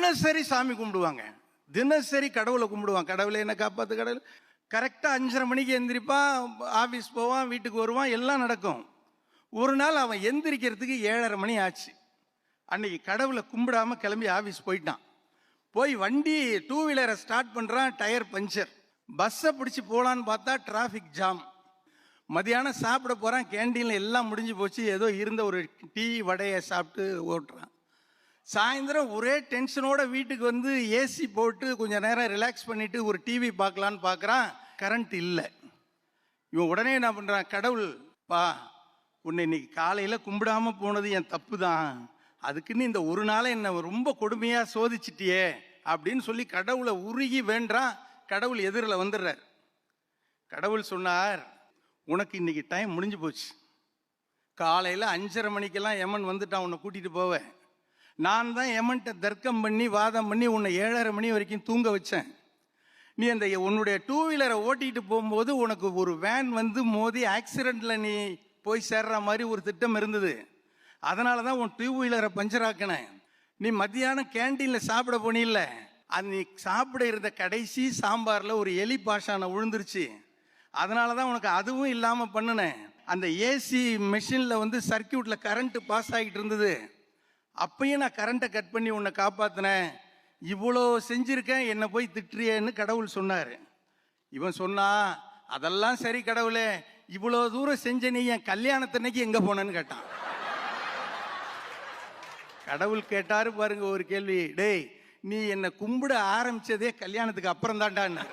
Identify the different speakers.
Speaker 1: தினசரி சாமி கும்பிடுவாங்க, தினசரி கடவுளை கும்பிடுவான். கடவுளை என்ன காப்பாற்று கடவுள். கரெக்டாக 5:30 மணிக்கு எந்திரிப்பான், ஆஃபீஸ் போவான், வீட்டுக்கு வருவான், எல்லாம் நடக்கும். ஒரு நாள் அவன் எந்திரிக்கிறதுக்கு 7:30 மணி ஆச்சு. அன்னைக்கு கடவுளை கும்பிடாம கிளம்பி ஆஃபீஸ் போயிட்டான். போய் வண்டி 2 வீலரை ஸ்டார்ட் பண்ணுறான், டயர் பஞ்சர். பஸ்ஸை பிடிச்சி போகலான்னு பார்த்தா டிராஃபிக் ஜாம். மதியானம் சாப்பிட போகிறான், கேண்டீனில் எல்லாம் முடிஞ்சு போச்சு. ஏதோ இருந்த ஒரு டீ வடையை சாப்பிட்டு ஓட்டுறான். சாயந்தரம் ஒரே டென்ஷனோட வீட்டுக்கு வந்து ஏசி போட்டு கொஞ்சம் நேரம் ரிலாக்ஸ் பண்ணிட்டு ஒரு டிவி பார்க்கலான்னு பார்க்குறான், கரண்ட் இல்லை. இவன் உடனே என்ன பண்ணுறான், கடவுள் பா உன்னை இன்னைக்கு காலையில் கும்பிடாமல் போனது என் தப்பு தான், அதுக்குன்னு இந்த ஒரு நாளை என்னை ரொம்ப கொடுமையாக சோதிச்சிட்டியே அப்படின்னு சொல்லி கடவுளை உருகி வேண்டான். கடவுள் எதிரில் வந்துடுறார். கடவுள் சொன்னார், உனக்கு இன்னைக்கு டைம் முடிஞ்சு போச்சு. காலையில் 5:30 மணிக்கெல்லாம் யமன் வந்துட்டான் உன்னை கூட்டிகிட்டு போவேன். நான் தான் யமன்கிட்ட தர்க்கம் பண்ணி வாதம் பண்ணி உன்னை 7:30 மணி வரைக்கும் தூங்க வச்சேன். நீ அந்த உன்னுடைய 2 வீலரை ஓட்டிகிட்டு போகும்போது உனக்கு ஒரு வேன் வந்து மோதி ஆக்சிடெண்ட்டில் நீ போய் சேர்ற மாதிரி ஒரு திட்டம் இருந்தது. அதனால தான் உன் 2 வீலரை பஞ்சர் ஆக்கினேன். நீ மத்தியானம் கேண்டீனில் சாப்பிட போனில்ல, அது நீ சாப்பிட இருந்த கடைசி சாம்பாரில் ஒரு எலி பாஷானை விழுந்துருச்சு. அதனால தான் உனக்கு அதுவும் இல்லாமல் பண்ணினேன். அந்த ஏசி மெஷினில் வந்து சர்க்கியூட்டில் கரண்ட்டு பாஸ் ஆகிட்டு இருந்தது. அப்பயும் நான் கரண்ட்டை கட் பண்ணி உன்னை காப்பாற்றினேன். இவ்வளோ செஞ்சுருக்கேன், என்னை போய் திட்டுறியேன்னு கடவுள் சொன்னார். இவன் சொன்னா, அதெல்லாம் சரி கடவுளே, இவ்வளோ தூரம் செஞ்ச நீ என் கல்யாணத்தன்னைக்கு எங்கே போனேன்னு கேட்டான். கடவுள் கேட்டாரு பாருங்க ஒரு கேள்வி, டேய் நீ என்னை கும்பிட ஆரம்பிச்சதே கல்யாணத்துக்கு அப்புறம் தான்டான்னு.